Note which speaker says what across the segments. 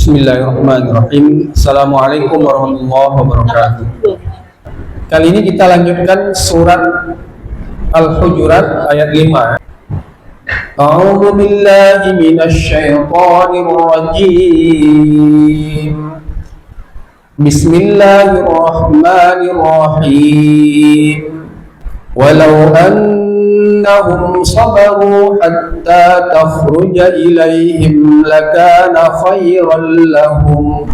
Speaker 1: Bismillahirrahmanirrahim. Assalamualaikum warahmatullahi wabarakatuh. Kali ini kita lanjutkan surat Al-Hujurat ayat 5. A'udzu billahi minasy syaithanir rajim. Bismillahirrahmanirrahim. Walau annahum sabaru hatta takhruja ilaihim lakana khairan lahum.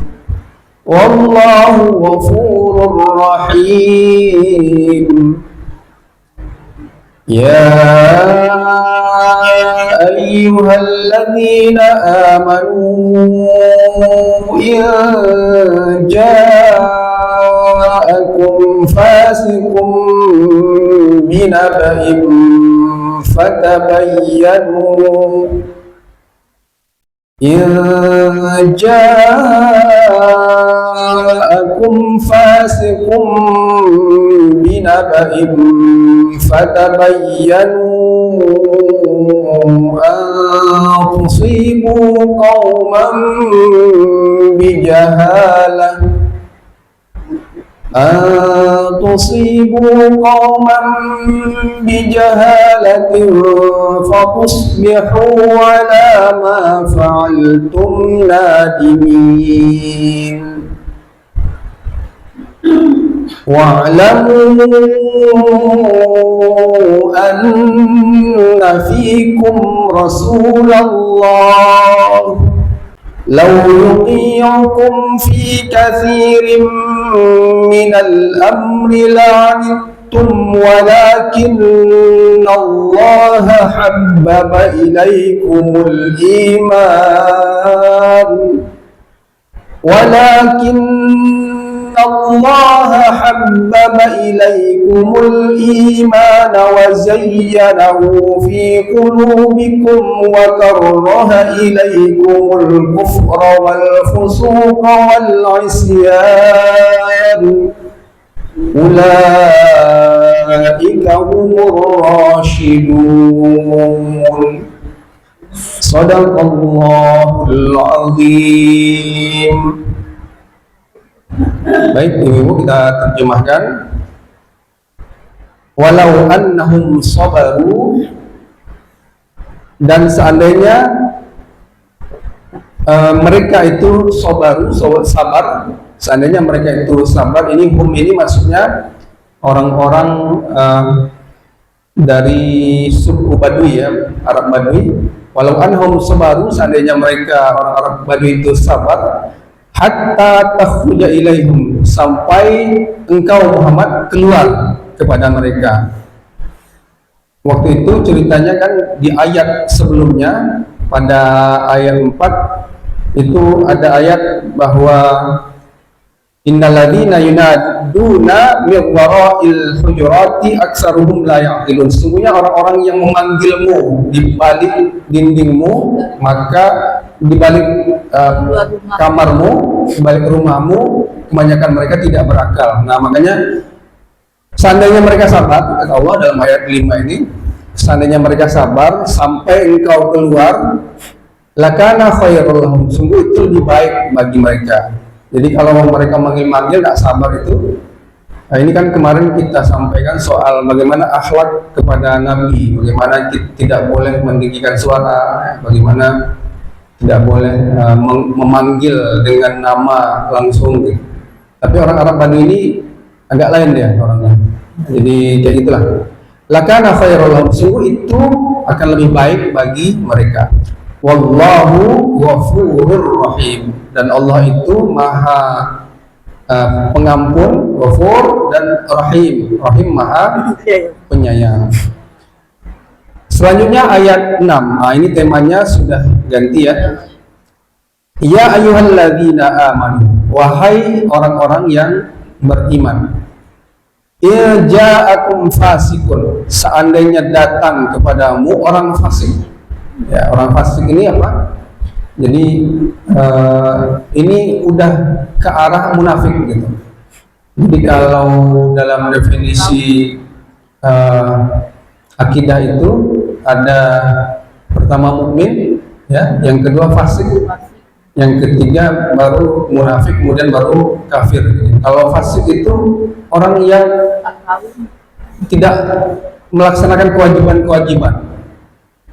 Speaker 1: Wallahu ghafurur rahim. Ya ayyuhalladzina amanu in ja'akum fasiqun binaba'in fatabayyanu in ja'akum fasiqun binaba'in fatabayyanu an tusibu qauman bijahalah fatusbihu ala ma fa'altum nadimin. Wa'lamu anna fikum Rasulullah law yuti'ukum fi kathirin minal amri la'anittum walakinna Allah habbaba ilaykumul iman Allah habbaba ilaykumul iman wa zayyanahu fi qulubikum wa karraha ilaykumul kufra wal fusuqa wal isyan ulaika humur rasyidun. Shadaqallahul azim. Baik, Ibu, kita terjemahkan. Walau annahum sabaru, dan seandainya mereka itu sabar, seandainya mereka itu sabar, ini maksudnya orang-orang dari suku Badui, ya, Arab Badui. Walau annahum sabaru, seandainya mereka orang Arab Badui itu sabar, hatta takhruja ilaihim, sampai engkau Muhammad keluar kepada mereka. Waktu itu ceritanya kan di ayat sebelumnya, pada ayat 4 itu ada ayat bahwa innalladzina yunaduna min wara'il hujurati aktsaruhum la ya'qilun. Sesungguhnya orang-orang yang memanggilmu di balik dindingmu, maka di balik kamarmu, di balik rumahmu, kebanyakan mereka tidak berakal. Nah, makanya seandainya mereka sabar, kata Allah dalam ayat 5 ini, seandainya mereka sabar sampai engkau keluar, lakana khairul lahum, sungguh itu lebih baik bagi mereka. Jadi kalau mereka manggil-manggil tidak sabar itu, nah ini kan kemarin kita sampaikan soal bagaimana akhlak kepada Nabi, bagaimana tidak boleh meninggikan suara, bagaimana tidak boleh memanggil dengan nama langsung. Tapi orang Arab Badui ini agak lain dia orangnya. Jadi kayak gitulah. Lakana khairul lahum, sungguh itu akan lebih baik bagi mereka. Wallahu ghafurur rahim, dan Allah itu maha pengampun, ghafur, dan rahim. Rahim maha penyayang. Selanjutnya ayat 6. Nah, ini temanya sudah ganti, ya. Ya ayyuhalladzina amanu, wahai orang-orang yang beriman. Ja'akum fasikun, seandainya datang kepadamu orang fasik. Ya, orang fasik ini apa? Jadi ini udah ke arah munafik gitu. Jadi kalau dalam definisi akidah itu ada pertama mukmin, ya, yang kedua fasik, yang ketiga baru munafik, kemudian baru kafir. Kalau fasik itu orang yang tidak melaksanakan kewajiban-kewajiban.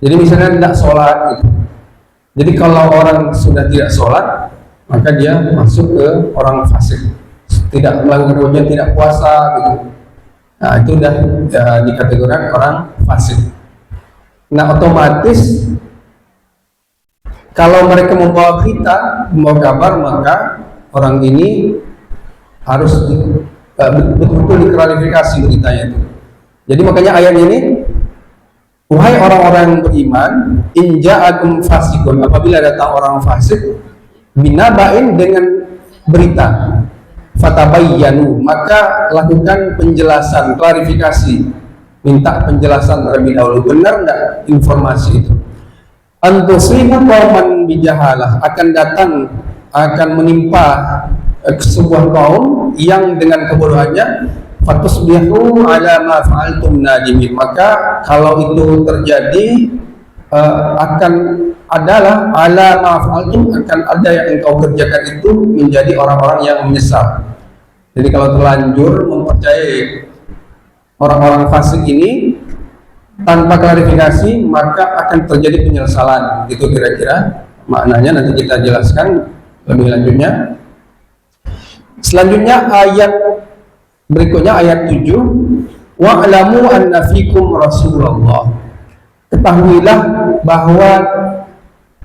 Speaker 1: Jadi misalnya tidak sholat gitu. Jadi kalau orang sudah tidak sholat, maka dia masuk ke orang fasik. Tidak melakukan kewajiban, tidak puasa gitu. Nah itu udah dikategorikan orang fasik. Nah otomatis kalau mereka membawa berita, membawa kabar, maka orang ini harus betul-betul diklarifikasi beritanya itu. Jadi makanya ayat ini, wahai orang-orang beriman, in ja'akum fasikun, apabila datang orang fasik, binaba'in dengan berita, fatabayyanu, maka lakukan penjelasan, klarifikasi, minta penjelasan terlebih dahulu, benar enggak informasi itu. Antusibu qauman bijahalah, akan datang, akan menimpa sebuah kaum yang dengan kebodohannya, fatusbihu ala ma fa'altum nadimin, maka kalau itu terjadi akan adalah ala ma fa'altum, akan ada yang engkau kerjakan itu menjadi orang-orang yang menyesal. Jadi kalau terlanjur mempercayai orang-orang fasik ini tanpa klarifikasi, maka akan terjadi penyesalan. Itu kira-kira maknanya, nanti kita jelaskan lebih lanjutnya. Selanjutnya ayat berikutnya, ayat 7, wa'lamu anna fikum Rasulullah, ketahuilah bahwa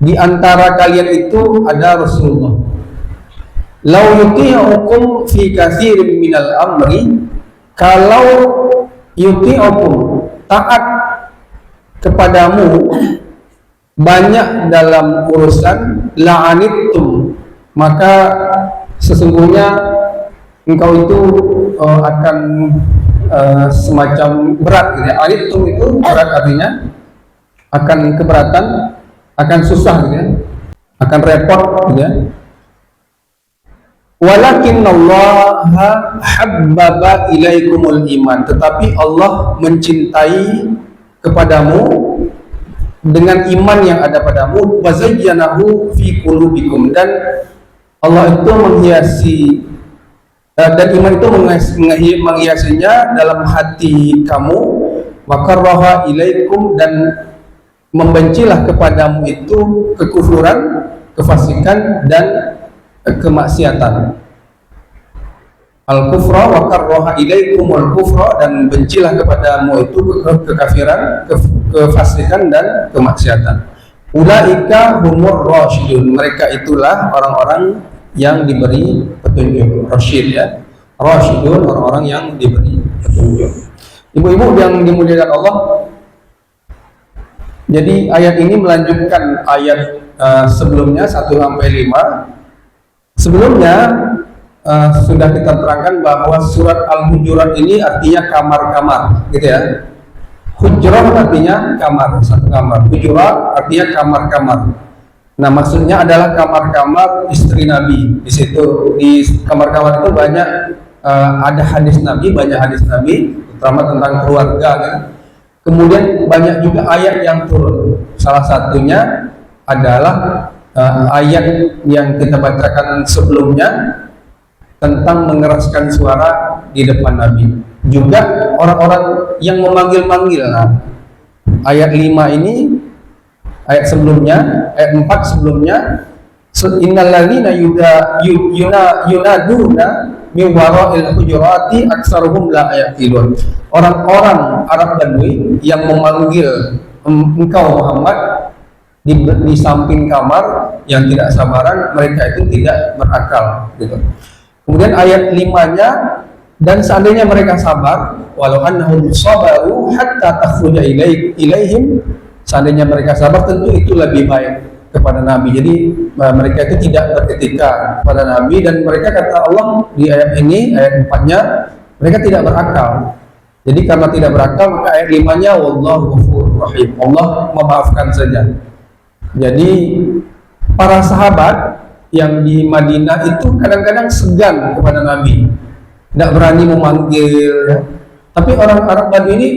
Speaker 1: di antara kalian itu ada Rasulullah. Lau yuti'ukum fi katsirin minal amri, kalau yuti'ukum, taat kepadamu banyak dalam urusan, la'anittum, maka sesungguhnya engkau itu akan semacam berat gitu ya. Anittum itu berat, artinya akan keberatan, akan susah gitu ya, akan repot gitu ya. Walakinallaha habbaba ilaikumul iman, tetapi Allah mencintai kepadamu dengan iman yang ada padamu, wa zayyanahu fi qulubikum, dan Allah itu menghiasi dan iman itu menghiasinya dalam hati kamu, wa karraha ilaikum, dan membencilah kepadamu itu kekufuran, kefasikan, dan kemaksiatan. Al-kufra wa karraha ilaikumul kufra, dan bencilah kepadamu itu kekafiran, kefasikan, dan kemaksiatan. Ulaika humur rasyidun, mereka itulah orang-orang yang diberi petunjuk. Rasyid ya, rasyidun, orang-orang yang diberi petunjuk. Ibu-ibu yang dimuliakan Allah, jadi ayat ini melanjutkan ayat sebelumnya 1-5. Sebelumnya sudah kita terangkan bahwa surat Al-Hujurat ini artinya kamar-kamar gitu ya. Hujurat artinya kamar, satu kamar. Hujurat artinya kamar-kamar. Nah maksudnya adalah kamar-kamar istri Nabi. Di situ, di kamar-kamar itu banyak ada hadis Nabi, banyak hadis Nabi, terutama tentang keluarga kan. Kemudian banyak juga ayat yang turun. Salah satunya adalah ayat yang kita bacakan sebelumnya tentang mengeraskan suara di depan Nabi. Juga orang-orang yang memanggil-manggil. Nah, ayat 5 ini, ayat sebelumnya, ayat 4 sebelumnya, innalladzina yunaduna min wara'il hujurati aktsaruhum la yaqilun. Orang-orang Arab Badui yang memanggil engkau Muhammad di samping kamar yang tidak sabaran, mereka itu tidak berakal gitu. Kemudian ayat 5-nya, dan seandainya mereka sabar, walau annahum sabaru hatta takhruja ilaihim, seandainya mereka sabar tentu itu lebih baik kepada Nabi. Jadi mereka itu tidak beretika kepada Nabi, dan mereka kata Allah di ayat ini, ayat 4-nya, mereka tidak berakal. Jadi karena tidak berakal, maka ayat 5-nya wallahu ghafurur rahim, Allah memaafkan saja. Jadi para sahabat yang di Madinah itu kadang-kadang segan kepada Nabi, tidak berani memanggil. Tapi orang Arab Badui ini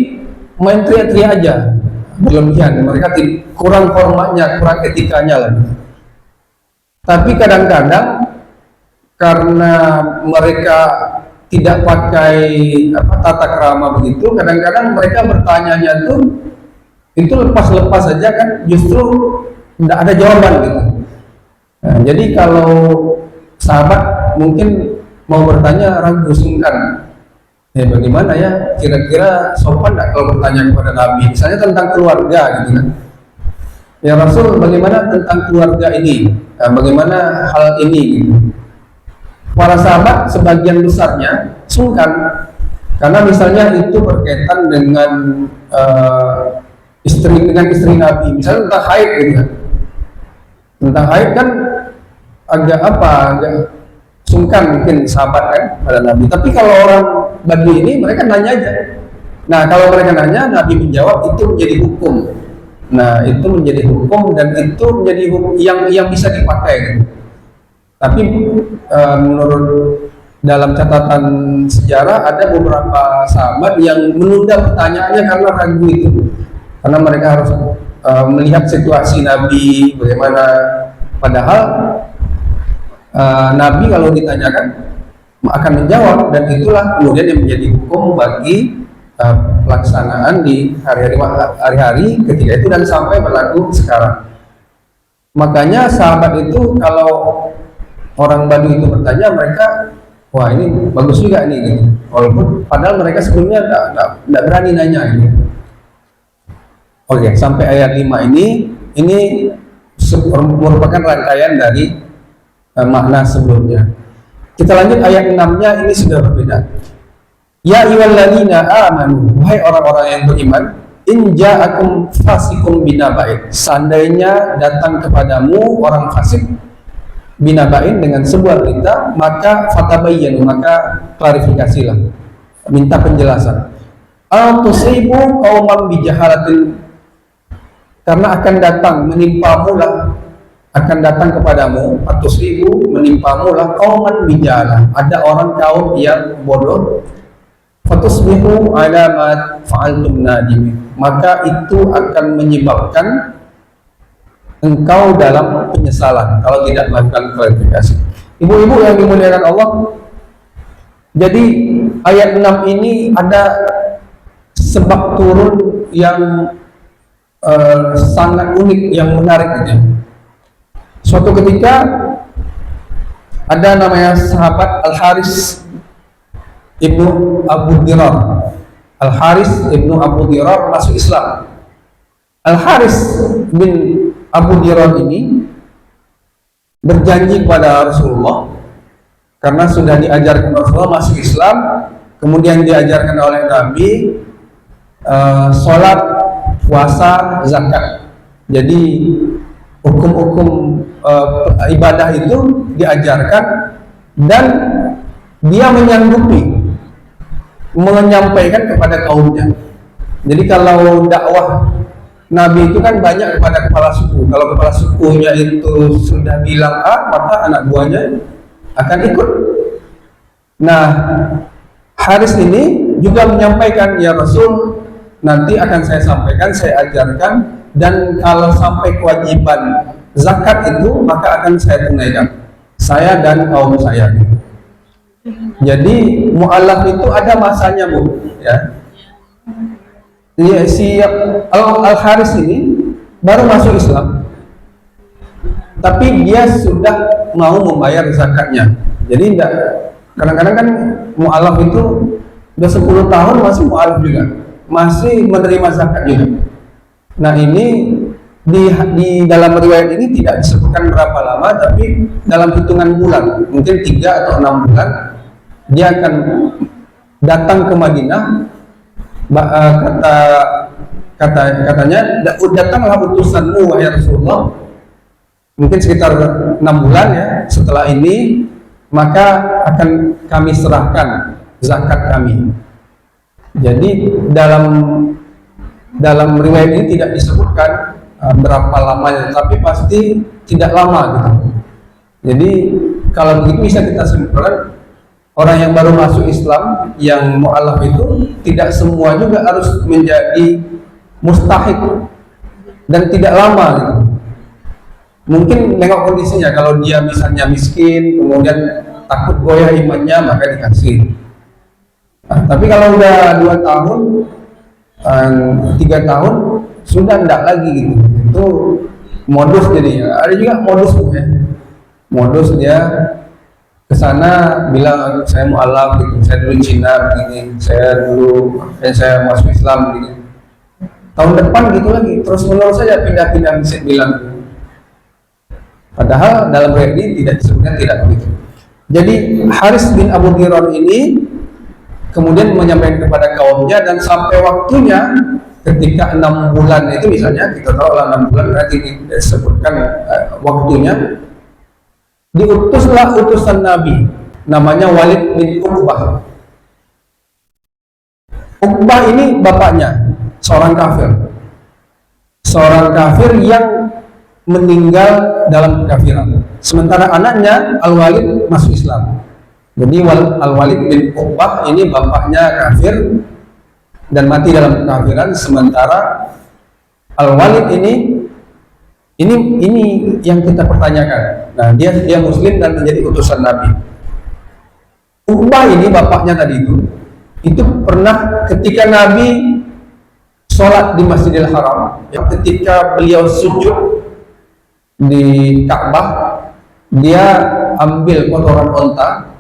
Speaker 1: main teriak-teriak aja, berlebihan. Mereka kurang hormatnya, kurang etikanya lagi. Tapi kadang-kadang karena mereka tidak pakai tata krama begitu, kadang-kadang mereka bertanya tuh itu lepas-lepas saja kan, justru tidak ada jawaban gitu. Nah, jadi kalau sahabat mungkin mau bertanya ragu sungkan, bagaimana ya, kira-kira sopan nggak kalau bertanya kepada Nabi, misalnya tentang keluarga gitu kan. Ya Rasul, bagaimana tentang keluarga ini? Bagaimana hal ini? Gitu. Para sahabat sebagian besarnya sungkan, karena misalnya itu berkaitan dengan istri Nabi, misalnya tentang haid gitu kan. Tentang haid kan agak sungkan mungkin sahabat kan pada Nabi. Tapi kalau orang Badui ini mereka nanya aja. Nah kalau mereka nanya, Nabi menjawab, itu menjadi hukum. Nah itu menjadi hukum, dan itu menjadi hukum yang bisa dipakai kan. Tapi menurut dalam catatan sejarah ada beberapa sahabat yang menunda pertanyaannya karena ragu itu, karena mereka harus melihat situasi Nabi bagaimana. Padahal Nabi kalau ditanyakan akan menjawab, dan itulah kemudian yang menjadi hukum bagi pelaksanaan di hari-hari ketika itu dan sampai berlaku sekarang. Makanya sahabat itu kalau orang Badui itu bertanya, mereka wah ini bagus juga nih gitu. Walaupun padahal mereka sebelumnya tidak berani nanya gitu. Oke, sampai ayat 5 ini merupakan rangkaian dari makna sebelumnya. Kita lanjut ayat 6-nya, ini sudah berbeda. Ya ayyuhalladzina amanu, wahai orang-orang yang beriman, in ja'akum fasikum binaba'in, seandainya datang kepadamu orang fasik binaba'in dengan sebuah berita, maka fatabayyanu, maka klarifikasilah, minta penjelasan. Al tusibu qauman bijahalatin, karena akan datang menimpamu lah, akan datang kepadamu, fatusibu menimpamu lah qauman bijahalah, ada orang kaum yang bodoh, fatusbihu ala ma fa'altum nadim, maka itu akan menyebabkan engkau dalam penyesalan kalau tidak melakukan klarifikasi. Ibu-ibu yang dimuliakan Allah, jadi ayat 6 ini ada sebab turun yang sangat unik, yang menarik gitu. Suatu ketika ada namanya sahabat Al-Haris ibnu Abu Dirar. Al-Haris ibnu Abu Dirar masuk Islam. Al-Haris bin Abu Dirar ini berjanji kepada Rasulullah, karena sudah diajarkan Rasulullah masuk Islam, kemudian diajarkan oleh Nabi sholat, puasa, zakat. Jadi hukum-hukum ibadah itu diajarkan, dan dia menyanggupi menyampaikan kepada kaumnya. Jadi kalau dakwah Nabi itu kan banyak kepada kepala suku. Kalau kepala sukunya itu sudah bilang A, maka anak buahnya akan ikut. Nah, Haris ini juga menyampaikan, ya Rasul, nanti akan saya sampaikan, saya ajarkan, dan kalau sampai kewajiban zakat itu maka akan saya tunaikan, saya dan kaum saya. Jadi mu'alaf itu ada masanya, Bu, ya. Si Al-Haris ini baru masuk Islam, tapi dia sudah mau membayar zakatnya. Jadi enggak, kadang-kadang kan mu'alaf itu udah 10 tahun masih mu'alaf juga, masih menerima zakat juga. Nah ini di dalam riwayat ini tidak disebutkan berapa lama, tapi dalam hitungan bulan, mungkin 3 atau 6 bulan, dia akan datang ke Madinah. Katanya datanglah utusanmu wahai Rasulullah, mungkin sekitar 6 bulan ya setelah ini, maka akan kami serahkan zakat kami. Jadi dalam riwayat ini tidak disebutkan berapa lamanya, tapi pasti tidak lama gitu. Jadi kalau begitu bisa kita simpulkan, orang yang baru masuk Islam yang mu'alaf itu tidak semua juga harus menjadi mustahik dan tidak lama gitu. Mungkin nengok kondisinya, kalau dia misalnya miskin, kemudian takut goyah imannya, maka dikasih. Nah, tapi kalau udah 2 tahun, 3 tahun, sudah enggak lagi gitu. Itu modus jadinya. Ada juga modus ya. Modus dia ke sana bilang saya mualaf gitu, saya dulu Cina begini, saya masuk Islam begini. Tahun depan gitu lagi, terus menerus saja pindah-pindah bisa bilang. Padahal dalam riwayat ini tidak disebutkan tidak begitu. Jadi Haris bin Abu Dhirar ini kemudian menyampaikan kepada kaumnya, dan sampai waktunya ketika 6 bulan itu, misalnya kita tahu 6 bulan nanti disebutkan waktunya, diutuslah utusan Nabi namanya Walid bin Uqbah. Uqbah ini bapaknya seorang kafir yang meninggal dalam kekafiran. Sementara anaknya Al-Walid masuk Islam. Jadi Al-Walid bin Uqbah ini bapaknya kafir dan mati dalam kekafiran, sementara Al-Walid ini yang kita pertanyakan. Nah, dia muslim dan menjadi utusan Nabi. Uqbah ini bapaknya tadi itu pernah ketika Nabi sholat di Masjidil Haram, ketika beliau sujud di Ka'bah, dia ambil kotoran onta,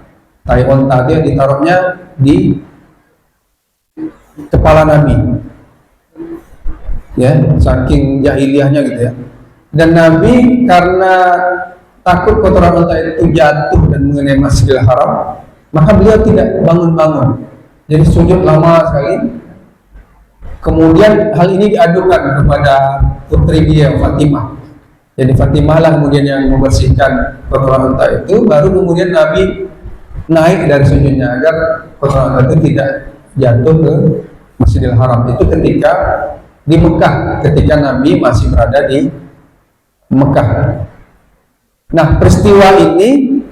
Speaker 1: tai onta, dia ditaruhnya di kepala Nabi, ya, saking jahiliyahnya gitu ya. Dan Nabi karena takut kotoran onta itu jatuh dan mengenai Masjidil Haram, maka beliau tidak bangun-bangun, jadi sujud lama sekali. Kemudian hal ini diadukan kepada putri dia, Fatimah. Jadi Fatimah lah kemudian yang membersihkan kotoran unta itu, baru kemudian Nabi naik dari sujudnya agar kotoran unta itu tidak jatuh ke Masjidil Haram. Itu ketika di Mekah, ketika Nabi masih berada di Mekah. Nah, peristiwa ini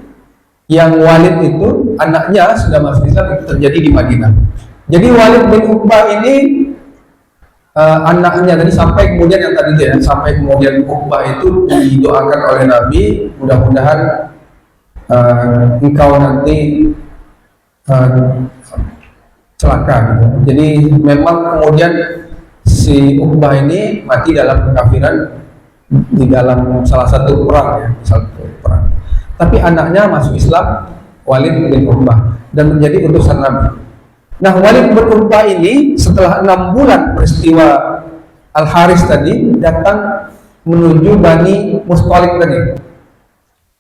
Speaker 1: yang Walid itu anaknya sudah masuk Islam itu terjadi di Madinah. Jadi Walid bin Uqbah ini anaknya tadi sampai kemudian yang tadi dia sampai kemudian Uqbah itu didoakan oleh Nabi, mudah-mudahan engkau nanti celaka gitu. Jadi memang kemudian si Uqbah ini mati dalam kekafiran di dalam salah satu perang ya, tapi anaknya masuk Islam, Walid bin Uqbah, dan menjadi utusan Nabi. Nah, Walid bin Uqbah ini setelah 6 bulan peristiwa Al-Haris tadi datang menuju Bani Mustalik tadi.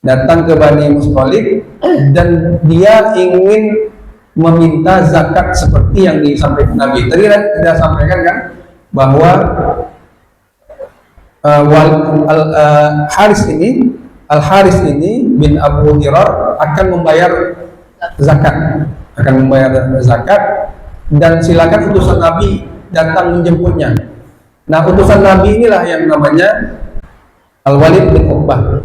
Speaker 1: Datang ke Bani Mustalik dan dia ingin meminta zakat seperti yang disampaikan Nabi. Tadi kita sampaikan kan bahwa Al-Haris ini bin Abu Dhirar akan membayar zakat. Dan silakan utusan Nabi datang menjemputnya. Nah, utusan Nabi inilah yang namanya Al-Walid bin Uqbah.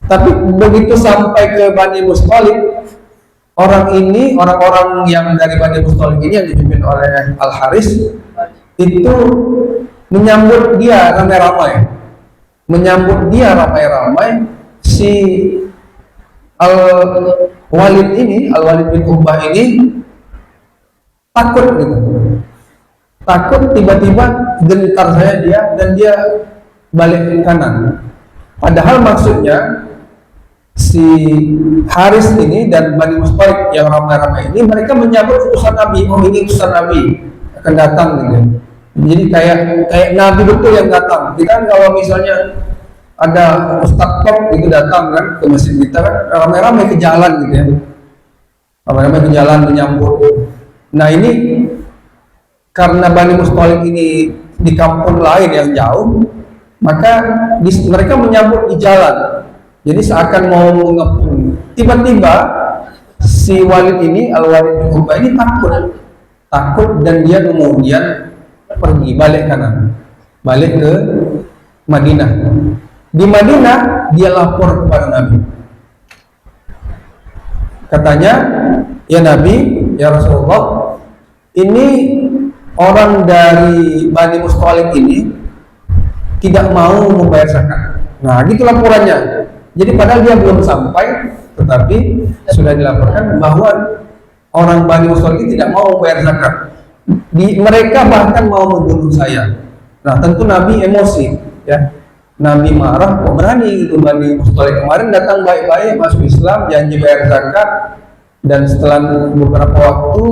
Speaker 1: Tapi begitu sampai ke Bani Mustalik, orang-orang yang dari Bani Mustalik ini yang dipimpin oleh Al-Haris itu menyambut dia ramai-ramai. Si Al-Walid bin Uqbah ini takut gitu. Takut, tiba-tiba gentar saya dia dan dia balik ke kanan. Padahal maksudnya si Haris ini dan Bani Mustalik yang ramai-ramai ini mereka menyambut utusan Nabi. Oh, ini utusan Nabi akan datang gitu. Jadi kayak Nabi betul yang datang. Kita kan kalau misalnya ada ustadz top itu datang kan ke masjid kita kan ramai-ramai ke jalan gitu ya. Ramai-ramai ke jalan menyambut. Nah, ini karena Bani Mustalik ini di kampung lain yang jauh, maka mereka menyambut di jalan. Jadi seakan mau mengepung. Tiba-tiba si Walid ini, Al-Walid bin Uqbah ini takut dan dia kemudian pergi balik kanan, balik ke Madinah. Di Madinah dia lapor kepada Nabi. Katanya, ya Nabi, ya Rasulullah, ini orang dari Bani Mustalik ini tidak mau membayar zakat. Nah, gitu laporannya. Jadi padahal dia belum sampai, tetapi sudah dilaporkan bahwa orang Bani Mustalik tidak mau bayar zakat. Mereka bahkan mau membunuh saya. Nah, tentu Nabi emosi, ya. Nabi marah, kok berani itu Bani Mustalik. Kemarin datang baik-baik, masuk Islam, janji bayar zakat, dan setelah beberapa waktu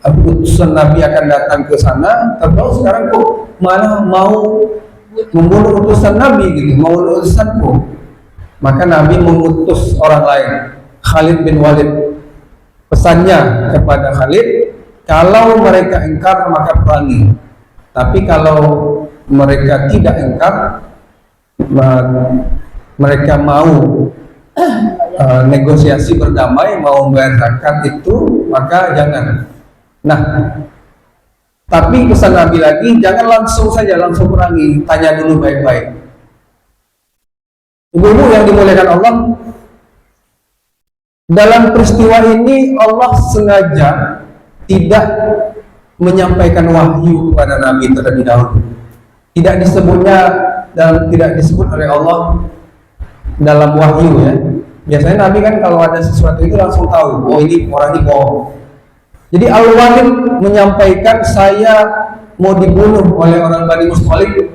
Speaker 1: utusan Nabi akan datang ke sana, tapi sekarang kok malah mau membunuh utusan Nabi gitu, mau utusanku. Maka Nabi mengutus orang lain, Khalid bin Walid. Pesannya kepada Khalid, kalau mereka ingkar maka perangi. Tapi kalau mereka tidak ingkar, mereka mau negosiasi berdamai, mau bayar zakat itu, maka jangan. Nah, tapi pesan Nabi lagi, jangan langsung saja langsung perangi, tanya dulu baik-baik. Ibu-ibu yang dimuliakan Allah, dalam peristiwa ini Allah sengaja tidak menyampaikan wahyu kepada Nabi terlebih dahulu. Tidak disebutnya dan tidak disebut oleh Allah dalam wahyu, ya. Biasanya Nabi kan kalau ada sesuatu itu langsung tahu, oh ini orang ini bohong. Jadi Al-Walid menyampaikan saya mau dibunuh oleh orang Bani Mustalik.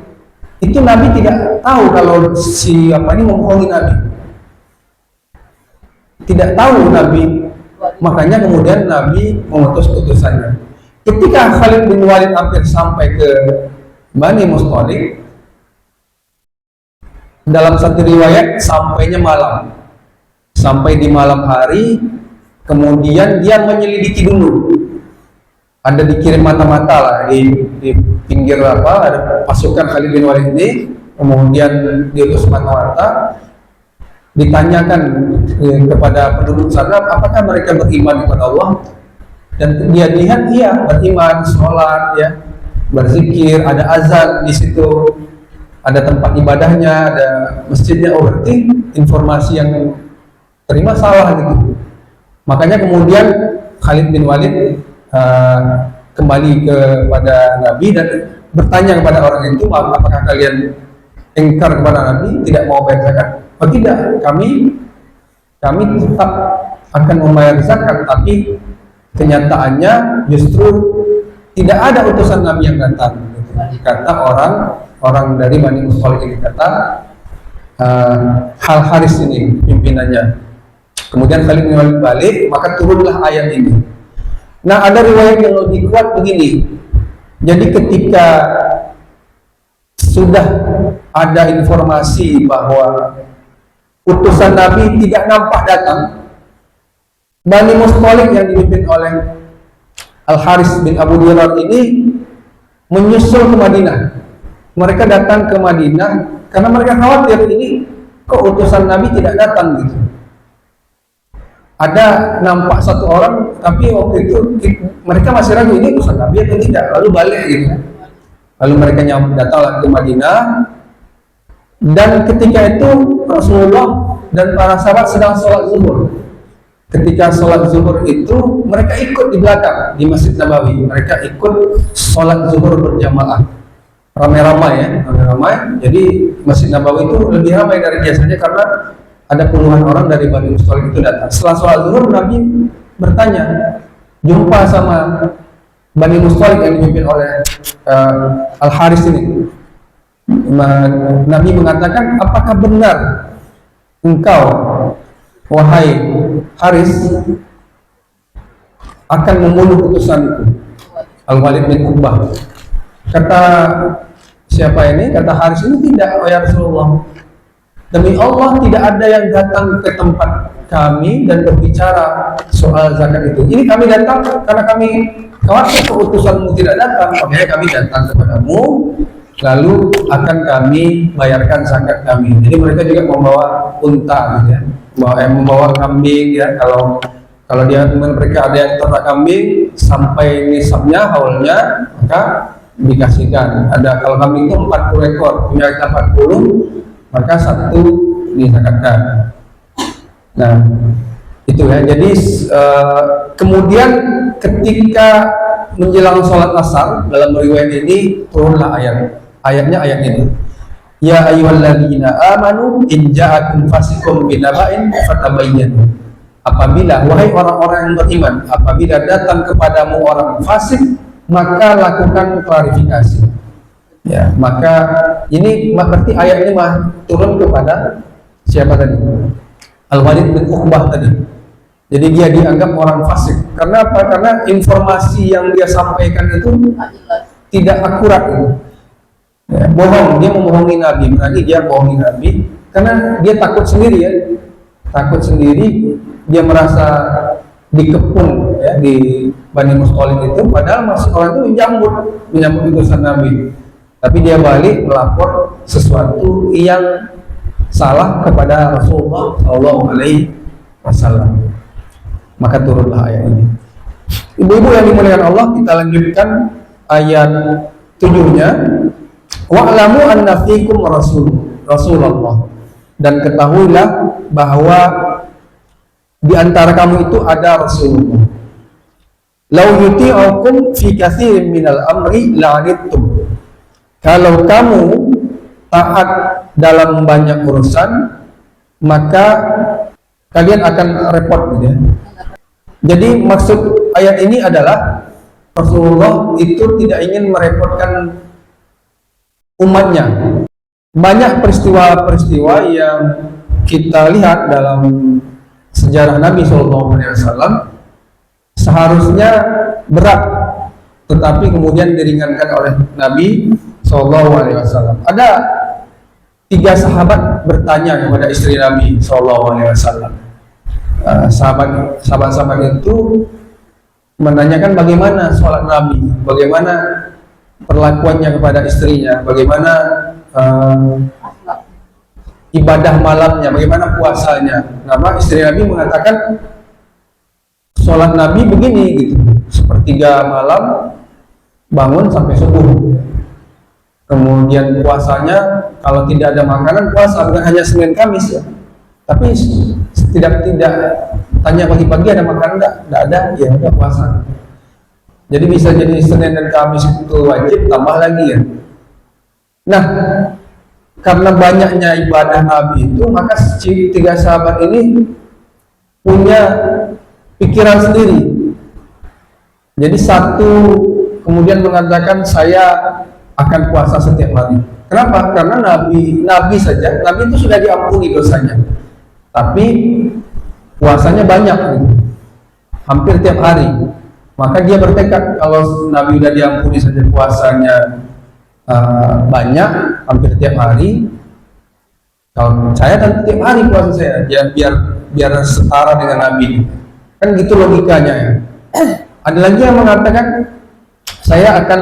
Speaker 1: Itu Nabi tidak tahu kalau si apa ini membohongi Nabi. Tidak tahu Nabi. Makanya kemudian Nabi mengutus utusannya. Ketika Khalid bin Walid hampir sampai ke Bani Mustalik, dalam satu riwayat sampainya malam. Sampai di malam hari, kemudian dia menyelidiki dulu. Ada dikirim mata-mata lah di pinggir apa, ada pasukan Khalid bin Walid ini, kemudian diutus mata-mata, ditanyakan kepada penduduk sana apakah mereka beriman kepada Allah, dan dia lihat iya beriman, sholat, ya, berzikir, ada azan di situ, ada tempat ibadahnya, ada masjidnya. Oh, berarti informasi yang terima salah gitu. Makanya kemudian Khalid bin Walid kembali kepada Nabi dan bertanya kepada orang itu, apakah kalian ingkar kepada Nabi, tidak mau bayar zakat? Oh tidak, kami tetap akan membayar zakat, tapi kenyataannya justru tidak ada utusan Nabi yang datang. Kata orang dari Bani Mustalik ini, kata Hal Haris ini pimpinannya. Kemudian Khalid bin Walid balik, maka turunlah ayat ini. Nah, ada riwayat yang lebih kuat begini. Jadi ketika sudah ada informasi bahwa utusan Nabi tidak nampak datang, Bani Mustalik yang dipimpin oleh Al-Haris bin Abu Dirar ini menyusul ke Madinah. Mereka datang ke Madinah karena mereka khawatir ini kok utusan Nabi tidak datang gitu. Ada nampak satu orang, tapi waktu itu mereka masih ragu ini utusan Nabi atau tidak, lalu balik gitu. Lalu mereka datang ke Madinah, dan ketika itu Rasulullah dan para sahabat sedang sholat zuhur. Ketika sholat zuhur itu mereka ikut di belakang di Masjid Nabawi, mereka ikut sholat zuhur berjamaah, ramai-ramai ya, ramai-ramai. Jadi Masjid Nabawi itu lebih ramai dari biasanya karena ada puluhan orang dari Bani Mustalik itu datang. Setelah sholat zuhur, Nabi bertanya, jumpa sama Bani Mustalik yang dipimpin oleh Al-Haris ini. Nabi mengatakan, apakah benar engkau, wahai Haris, akan membunuh utusanku, Al-Walid bin Uqbah? Kata siapa ini? Kata Haris ini, tidak, ya Rasulullah. Demi Allah tidak ada yang datang ke tempat kami dan berbicara soal zakat itu. Ini kami datang karena kami khawatir utusanmu tidak datang, makanya kami datang kepadamu, lalu akan kami bayarkan zakat kami. Jadi mereka juga membawa unta, gitu ya, membawa kambing ya. Kalau dia mereka ada yang ternak kambing sampai nisabnya, haulnya, maka dikasihkan. Ada kalau kambing itu 40 ekor, punya kita 40, maka satu dizakatkan. Nah, itu ya. Jadi kemudian ketika menjelang sholat asar, dalam riwayat ini turunlah ayatnya ayat ini. Ya ayyuhalladzina amanu in ja'akum fasiqun binaba'in fatabayyanu. Apabila, wahai orang-orang yang beriman, apabila datang kepadamu orang fasik, maka lakukan klarifikasi. Ya, maka ini berarti ayat ini turun kepada siapa tadi? Al-Walid bin Uqbah tadi. Jadi dia dianggap orang fasik. Karena apa? Karena informasi yang dia sampaikan itu tidak akurat. Ya, bohong, dia membohongi Nabi. Berarti dia bohongi Nabi karena dia takut sendiri ya. Takut sendiri, dia merasa dikepung ya, di Bani Musthalib itu, padahal masih orang itu menyambut utusan Nabi. Tapi dia balik melapor sesuatu yang salah kepada Rasulullah SAW. Maka turunlah ayat ini. Ibu-ibu yang dimuliakan Allah, kita lanjutkan ayat 7-nya. Wa'lamu anna fikum Rasulullah, dan ketahuilah bahwa di antara kamu itu ada Rasulullah. Lau yuti'ukum fi katsirin minal amri la'anittum. Kalau kamu taat dalam banyak urusan, maka kalian akan repot gitu ya. Jadi maksud ayat ini adalah Rasulullah itu tidak ingin merepotkan umatnya. Banyak peristiwa-peristiwa yang kita lihat dalam sejarah Nabi SAW seharusnya berat, tetapi kemudian diringankan oleh Nabi SAW. Ada 3 sahabat bertanya kepada istri Nabi SAW. Sahabat-sahabat itu menanyakan bagaimana sholat Nabi, bagaimana perlakuannya kepada istrinya, bagaimana ibadah malamnya, bagaimana puasanya. Nama istri Nabi mengatakan sholat Nabi begini gitu, sepertiga malam bangun sampai subuh. Kemudian puasanya kalau tidak ada makanan puasa, bukan hanya Senin Kamis ya, tapi tidak tanya pagi-pagi ada makanan enggak ada, ya udah puasa. Jadi bisa jadi Senin dan Kamis itu wajib, tambah lagi ya. Nah, karena banyaknya ibadah Nabi itu, maka 3 sahabat ini punya pikiran sendiri. Jadi satu kemudian mengatakan saya akan puasa setiap hari. Kenapa? Karena Nabi saja, Nabi itu sudah diampuni dosanya. Tapi puasanya banyak, hampir tiap hari. Maka dia bertekad kalau Nabi sudah diampuni saja puasanya banyak, hampir tiap hari. Kalau saya kan tiap hari puasa saya, ya biar setara dengan Nabi. Kan gitu logikanya ya. Ada lagi yang mengatakan saya akan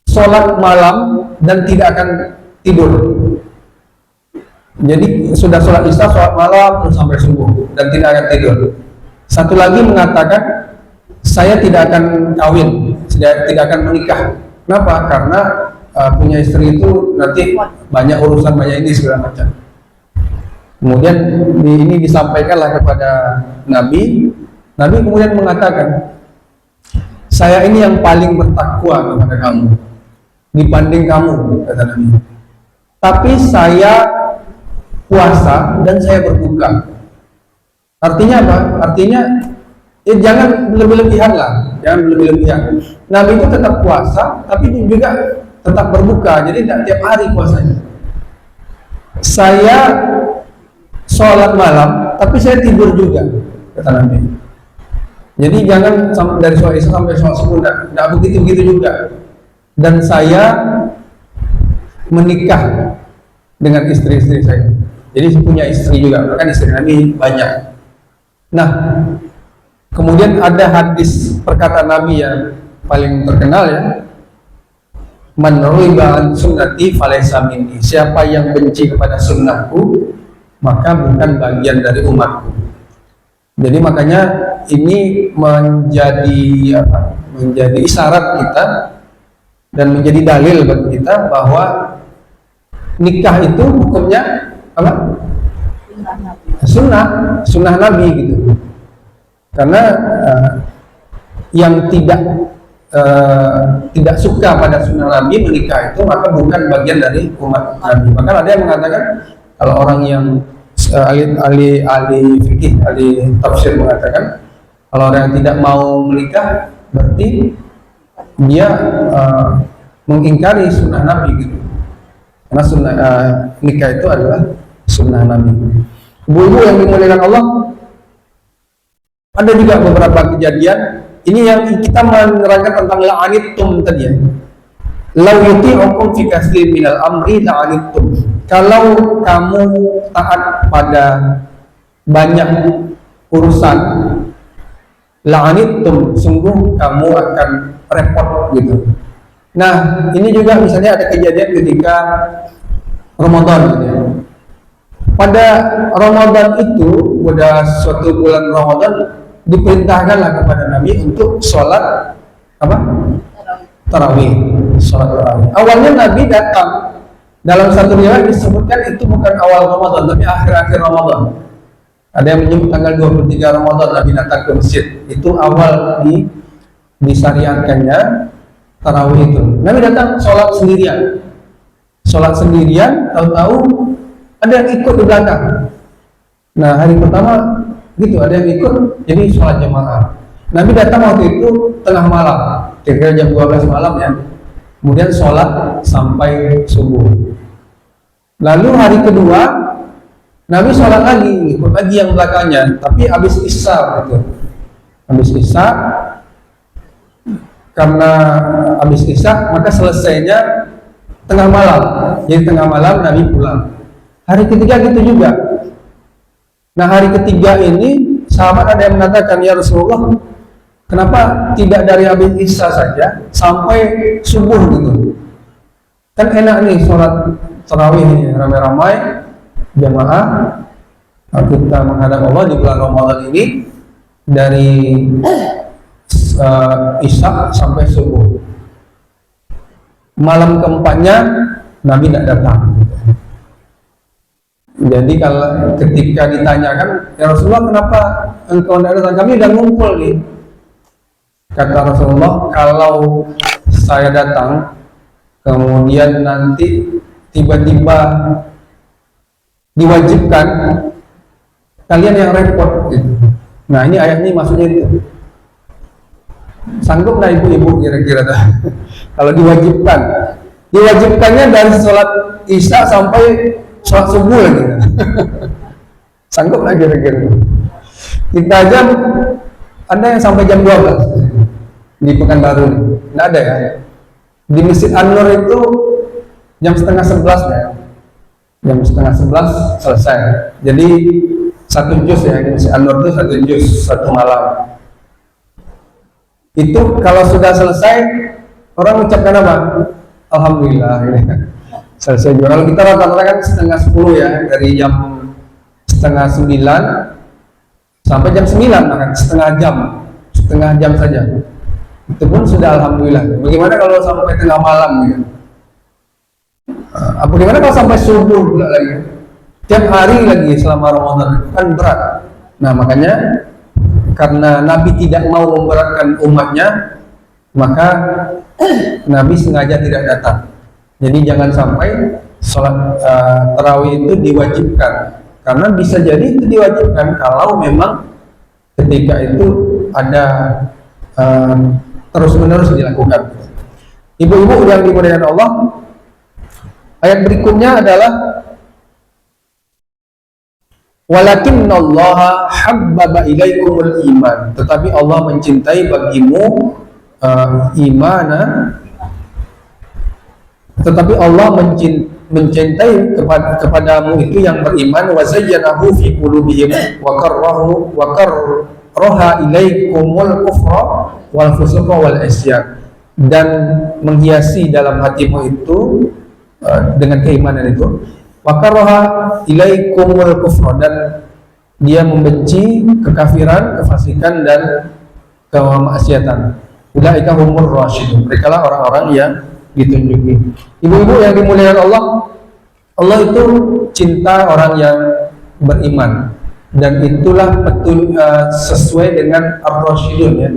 Speaker 1: sholat malam dan tidak akan tidur. Jadi sudah sholat isya, sholat malam terus sampai subuh dan tidak akan tidur. Satu lagi mengatakan saya tidak akan kawin, tidak akan menikah. Kenapa? Karena punya istri itu nanti banyak urusan, banyak ini segala macam. Kemudian ini disampaikanlah kepada Nabi. Nabi kemudian mengatakan, saya ini yang paling bertakwa kepada kamu dibanding kamu, kata Nabi. Tapi saya puasa dan saya berbuka. Artinya apa? Artinya jangan berlebihan lah, jangan berlebihan. Nabi itu tetap puasa, tapi juga tetap berbuka. Jadi tidak tiap hari puasanya. Saya sholat malam, tapi saya tidur juga, kata Nabi. Jadi jangan dari sholat isya sampai sholat subuh, tidak begitu juga. Dan saya menikah dengan istri-istri saya. Jadi punya istri juga, kan istri Nabi banyak. Nah, kemudian ada hadis perkataan Nabi yang paling terkenal ya. Man raghiba an sunnati falaysa minni. Siapa yang benci kepada sunnahku, maka bukan bagian dari umatku. Jadi makanya ini menjadi menjadi isyarat kita dan menjadi dalil bagi kita bahwa nikah itu hukumnya apa? Sunnah Nabi gitu. Karena yang tidak tidak suka pada sunnah Nabi menikah itu, maka bukan bagian dari umat Nabi. Bahkan ada yang mengatakan kalau orang yang ahli fikih, ahli tafsir mengatakan kalau orang yang tidak mau menikah berarti dia mengingkari sunnah Nabi gitu. Karena sunnah nikah itu adalah sunnah Nabi. Ibu-ibu yang dimuliakan Allah, ada juga beberapa kejadian. Ini yang kita menerangkan tentang la'anittum tadi ya. Lau yuti'ukum fi katsirin minal amri la'anittum. Kalau kamu taat pada banyak urusan, la'anittum, sungguh kamu akan repot gitu. Nah, ini juga misalnya ada kejadian ketika Ramadan gitu ya. Pada Ramadan itu, pada suatu bulan Ramadan diperintahkanlah kepada Nabi untuk sholat apa? Tarawih, sholat tarawih. Awalnya Nabi datang, dalam satu riwayat disebutkan itu bukan awal Ramadan, tapi akhir-akhir Ramadan. Ada yang menyebut tanggal 23 Ramadan Nabi datang ke masjid. Itu awal disyariatkannya tarawih itu. Nabi datang sholat sendirian. Sholat sendirian, tahu-tahu ada yang ikut di belakang. Nah, hari pertama gitu, ada yang ikut, jadi sholat jamaah. Nabi datang waktu itu tengah malam, kira-kira jam 12 malam ya. Kemudian sholat sampai subuh. Lalu hari kedua, Nabi sholat lagi, ikut lagi yang belakangnya, tapi habis isya gitu. Habis isya, karena habis isya, maka selesainya tengah malam. Jadi tengah malam Nabi pulang. Hari ketiga gitu juga. Nah, hari ketiga ini sahabat ada yang mengatakan, ya Rasulullah, kenapa tidak dari habis isya saja sampai subuh gitu? Kan enak nih sholat tarawih ini ramai-ramai jamaah, kita menghadap Allah di bulan Ramadan ini dari isya sampai subuh. Malam keempatnya Nabi tidak datang. Jadi kalau ketika ditanyakan, ya Rasulullah kenapa engkau tidak datang? Kami sudah ngumpul nih. Kata Rasulullah, kalau saya datang, kemudian nanti tiba-tiba diwajibkan, kalian yang repot. Gitu. Nah, ini ayat ini maksudnya itu. Sanggup nggak ibu-ibu kira-kira kalau diwajibkan? Diwajibkannya dari sholat isya sampai sholat subuh lagi. Sanggup nggak kira-kira? Kita aja ada yang sampai jam 12 di Pekanbaru. Nggak ada ya? Di Masjid An-Nur itu jam setengah 11 ya. Jam setengah 11 selesai. Jadi satu juz ya, di Masjid An-Nur itu satu juz, satu malam. Itu kalau sudah selesai, orang ucapkan apa? Alhamdulillah. Selesai juga. Kalau kita rata-rata kan setengah 10 ya, dari jam setengah 9 sampai jam 9, bahkan setengah jam saja. Itu pun sudah alhamdulillah. Bagaimana kalau sampai tengah malam gitu? Bagaimana kalau sampai subuh pula lagi? Tiap hari lagi selama Ramadan kan berat. Nah, makanya karena Nabi tidak mau memberatkan umatnya, maka Nabi sengaja tidak datang. Jadi jangan sampai sholat tarawih itu diwajibkan, karena bisa jadi itu diwajibkan kalau memang ketika itu ada terus-menerus dilakukan. Ibu-ibu yang dimuliakan Allah, ayat berikutnya adalah walakinnallaha habbaba ilaikumul iman, tetapi Allah mencintai bagimu tetapi Allah mencintai kepadamu itu yang beriman, wa zayyanahu fi qulubihim wa karraha ilaikumul kufra wal fusuqa wal isyan, dan menghiasi dalam hatimu itu dengan keimanan itu, wa karraha ilaikumul kufra, dan dia membenci kekafiran, kefasikan dan kemaksiatan. Ulaika humur rasyidun, mereka lah orang-orang yang ditunjuki. Ibu-ibu yang dimuliakan Allah, Allah itu cinta orang yang beriman, dan itulah betul sesuai dengan ar-rasyidun ya.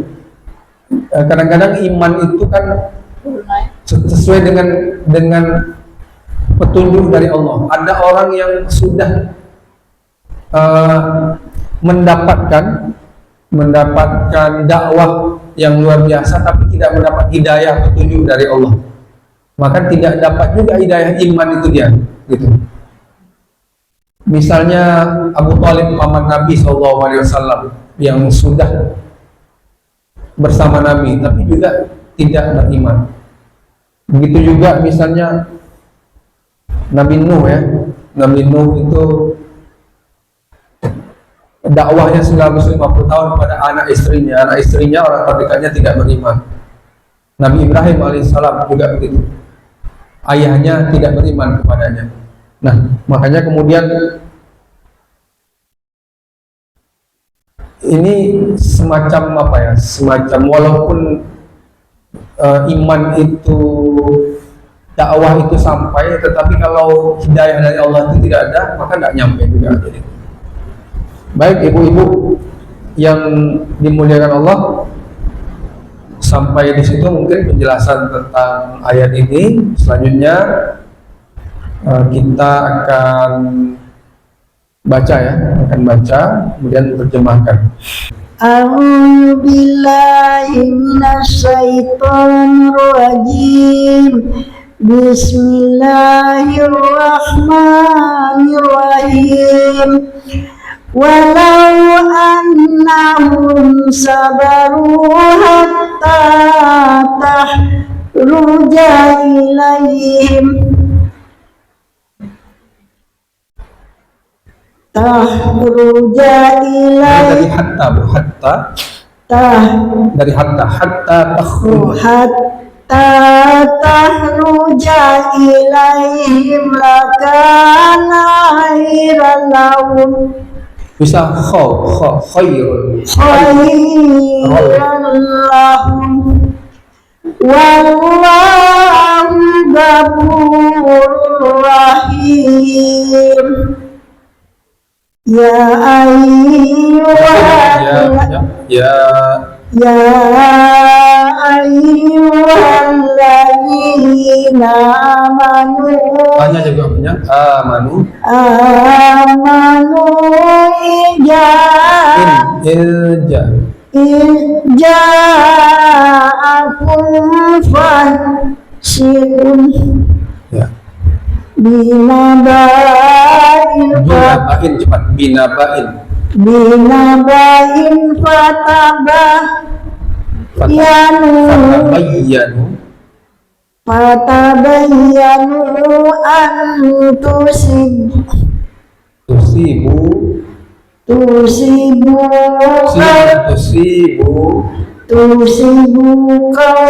Speaker 1: kadang-kadang iman itu kan sesuai dengan petunjuk dari Allah. Ada orang yang sudah mendapatkan dakwah yang luar biasa tapi tidak mendapat hidayah petunjuk dari Allah, maka tidak dapat juga hidayah iman itu dia gitu. Misalnya Abu Thalib paman Nabi SAW yang sudah bersama Nabi tapi juga tidak beriman. Begitu juga misalnya Nabi Nuh ya. Nabi Nuh itu dakwahnya 950 tahun kepada anak istrinya orang terdekatnya tidak beriman. Nabi Ibrahim alaihissalam juga begitu, ayahnya tidak beriman kepadanya. Nah, makanya kemudian ini semacam apa ya, semacam walaupun iman itu, dakwah itu sampai, tetapi kalau hidayah dari Allah itu tidak ada, maka tidak nyampe juga. Jadi baik ibu-ibu yang dimuliakan Allah, sampai di situ mungkin penjelasan tentang ayat ini. Selanjutnya kita akan baca ya, kemudian terjemahkan.
Speaker 2: A'udzu billahi minasyaitonir rajim. Bismillahirrahmanirrahim. Walau annahum sabaru hatta tahruja ilaihim
Speaker 1: dari hatta
Speaker 2: tahruja ilaihim lakana khairan lahum.
Speaker 1: Bisa khairun
Speaker 2: lahum wallahu ghafurur rahim. Ya ayyuhalladzina amanu.
Speaker 1: Tanya juga punya amanu
Speaker 2: Ja'akum fasiqun
Speaker 1: ya.
Speaker 2: Binaba'in fatabayyanu an tusibu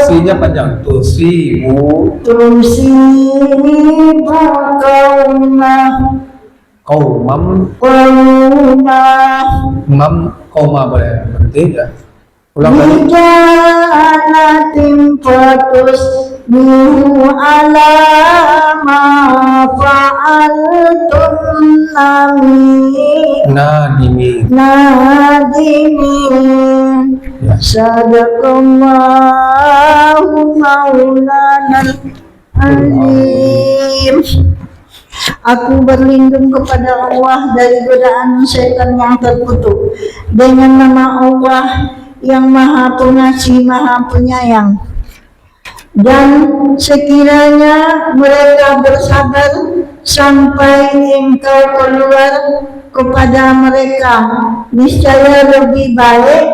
Speaker 1: sinya panjang tusibu qauma boleh berarti ya. Ulang lagi.
Speaker 2: Bijanatin fatus bihu ala ma fa'altum nadimin ya. Sadaqallahu maulanal alim. Aku berlindung kepada Allah dari godaan setan yang terkutuk dengan nama Allah yang Maha Pengasih, Maha Penyayang. Dan sekiranya mereka bersabar sampai engkau keluar kepada mereka, niscaya lebih baik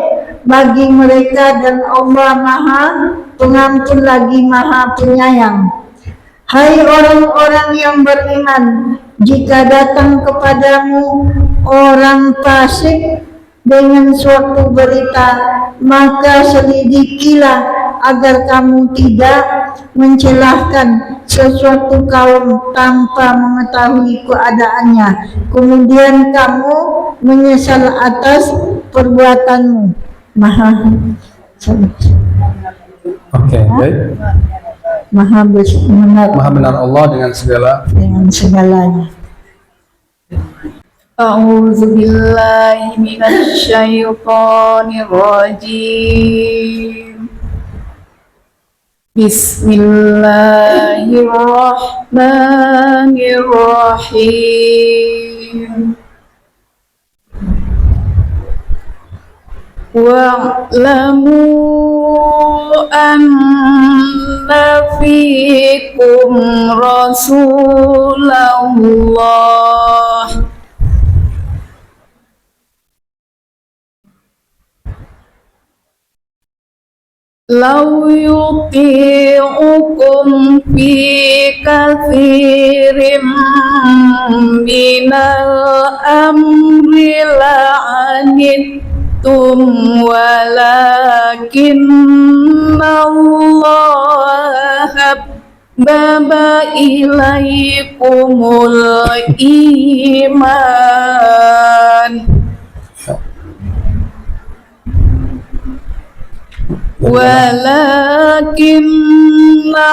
Speaker 2: bagi mereka dan Allah Maha Pengampun lagi Maha Penyayang. Hai orang-orang yang beriman, jika datang kepadamu orang fasik dengan suatu berita, maka selidikilah agar kamu tidak mencelahkan sesuatu kaum tanpa mengetahui keadaannya, kemudian kamu menyesal atas perbuatanmu.
Speaker 1: Baik.
Speaker 2: Maha benar
Speaker 1: Allah dengan
Speaker 2: segalanya.
Speaker 3: A'udzu billahi minasy syaithanir rajim. Bismillahirrahmanirrahim. Wa'lamu anna fikum Rasulullah law yuti'ukum fi katsirin minal amri la'anittum walakinna Allah habbaba ilaikumul iman walakinna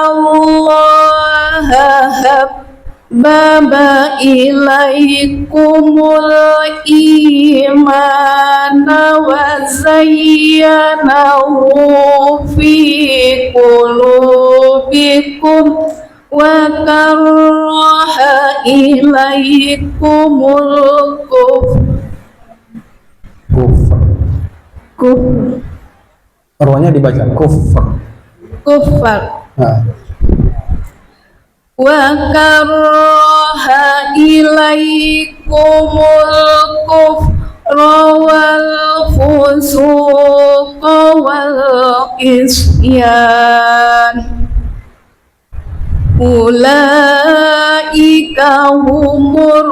Speaker 3: Allah habbaba ilaikumul iman wa zayyanahu fi qulubikum wa karaha ilaikumul kufr
Speaker 1: Arwahnya dibaca kufr.
Speaker 3: kufar
Speaker 1: Nah.
Speaker 3: wa karaha ilaikumul kufra wal fusuqa wal isyan ulaika humur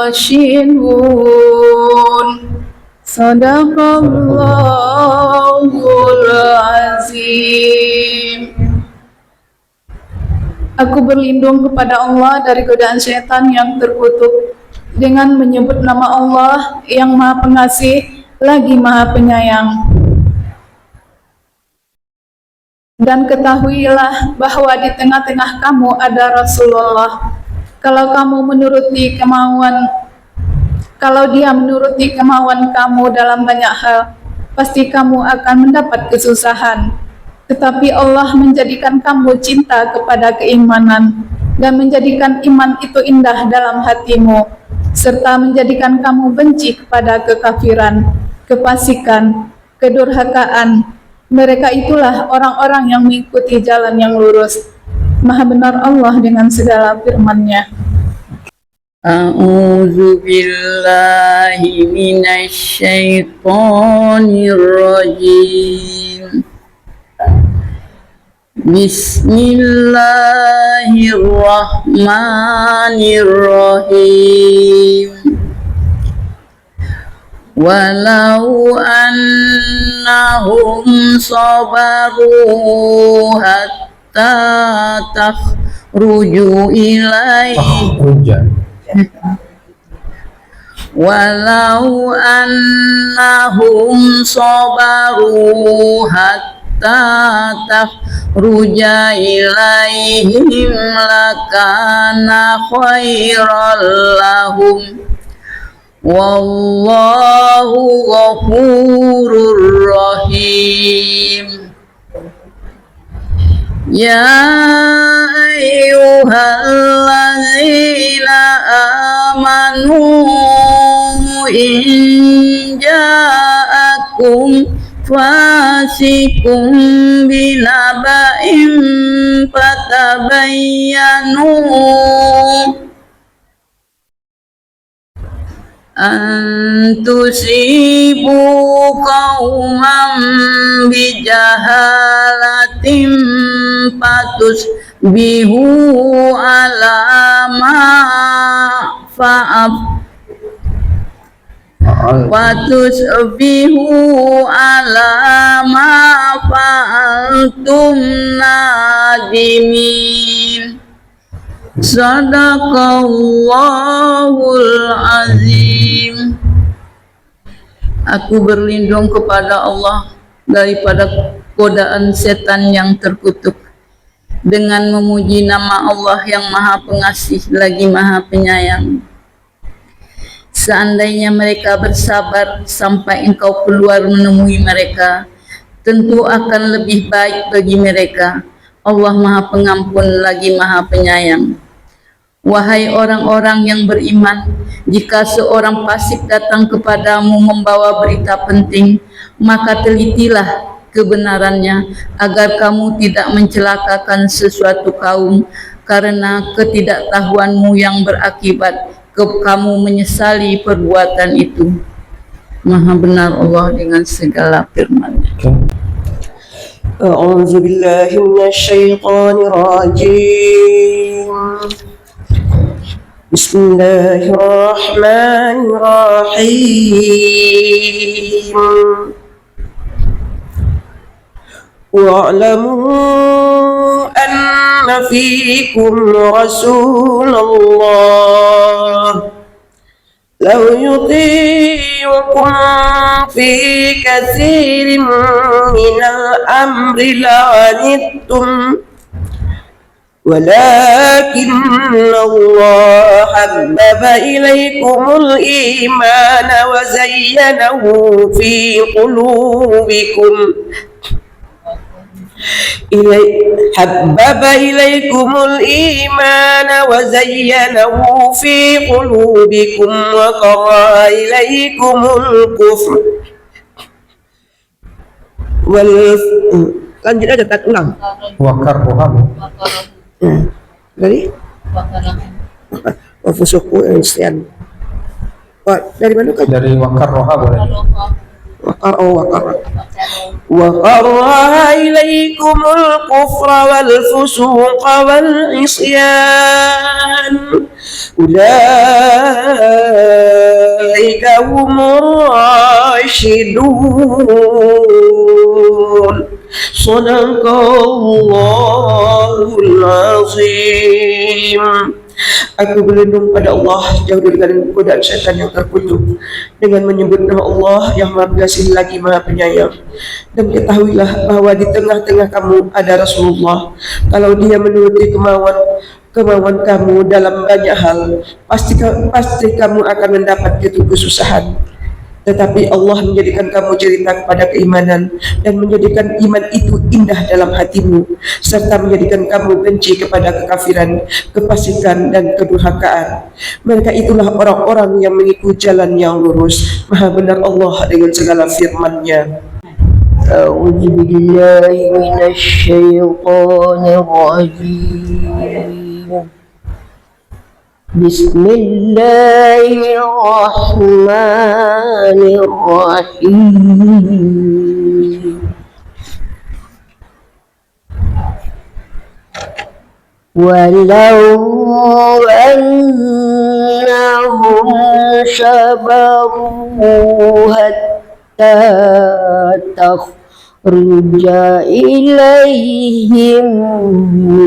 Speaker 3: rasyidun. Sadaqallahul azim. Aku berlindung kepada Allah dari godaan setan yang terkutuk dengan menyebut nama Allah yang Maha Pengasih lagi Maha Penyayang. Dan ketahuilah bahwa di tengah-tengah kamu ada Rasulullah. Kalau dia menuruti kemauan kamu dalam banyak hal, pasti kamu akan mendapat kesusahan. Tetapi Allah menjadikan kamu cinta kepada keimanan dan menjadikan iman itu indah dalam hatimu, serta menjadikan kamu benci kepada kekafiran, kefasikan, kedurhakaan. Mereka itulah orang-orang yang mengikuti jalan yang lurus. Maha benar Allah dengan segala firman-Nya.
Speaker 4: A'udzu billahi minasy syaithanir rajim. Bismillahirrahmanirrahim. Walau annahum sabaru hatta takhruju ilaihi walau annahum sabaru hatta takhruja ilaihim lakana khairal lahum wallahu ghafurur rahim. Ya ayyuhalladzina amanu in ja'akum fasikum binaba'in fatabayyanu antusibu qauman bijahalatin fatusbihu ala ma fatusbihu ala ma fa'altum nadimin. Sadaqallahul azim. Aku berlindung kepada Allah daripada godaan setan yang terkutuk dengan memuji nama Allah yang Maha Pengasih lagi Maha Penyayang. Seandainya mereka bersabar sampai engkau keluar menemui mereka, tentu akan lebih baik bagi mereka. Allah Maha Pengampun lagi Maha Penyayang. Wahai orang-orang yang beriman, jika seorang fasik datang kepadamu membawa berita penting, maka telitilah kebenarannya agar kamu tidak mencelakakan sesuatu kaum karena ketidaktahuanmu yang berakibat kamu menyesali perbuatan itu. Maha benar Allah dengan segala firman-Nya.
Speaker 5: أعوذ بالله من الشيطان الرجيم بسم الله الرحمن الرحيم واعلموا أن فيكم رسول الله لو يطيعكم في كثير من الأمر لعنتم ولكن الله حبب إليكم الإيمان وزينه في قلوبكم حبب إليكم الإيمان وزينه في قلوبكم وكره إليكم الكفر lanjut aja tak ulang
Speaker 1: Wakar rohamu.
Speaker 5: dari fusuku insian dari mana kan
Speaker 1: Dari wakar roha boleh.
Speaker 5: وكره إليكم الكفر والفسوق والعصيان أولئك هم الراشدون صدق الله العظيم. Aku berlindung pada Allah jauh dari godaan syaitan yang terkutuk dengan menyebut nama Allah yang Maha Pengasih lagi Maha Penyayang. Dan ketahuilah bahwa di tengah-tengah kamu ada Rasulullah. Kalau dia menuruti kemauan kamu dalam banyak hal, pasti kamu akan mendapat kesusahan. Tetapi Allah menjadikan kamu cerita kepada keimanan dan menjadikan iman itu indah dalam hatimu, serta menjadikan kamu benci kepada kekafiran, kefasikan dan kedurhakaan. Mereka itulah orang-orang yang mengikuti jalan yang lurus. Maha benar Allah dengan segala firman-Nya. A'udzu billahi minasyaitonir rajim. Bismillahirrahmanirrahim. Walau annahum sabaru hatta takhruja ilaihim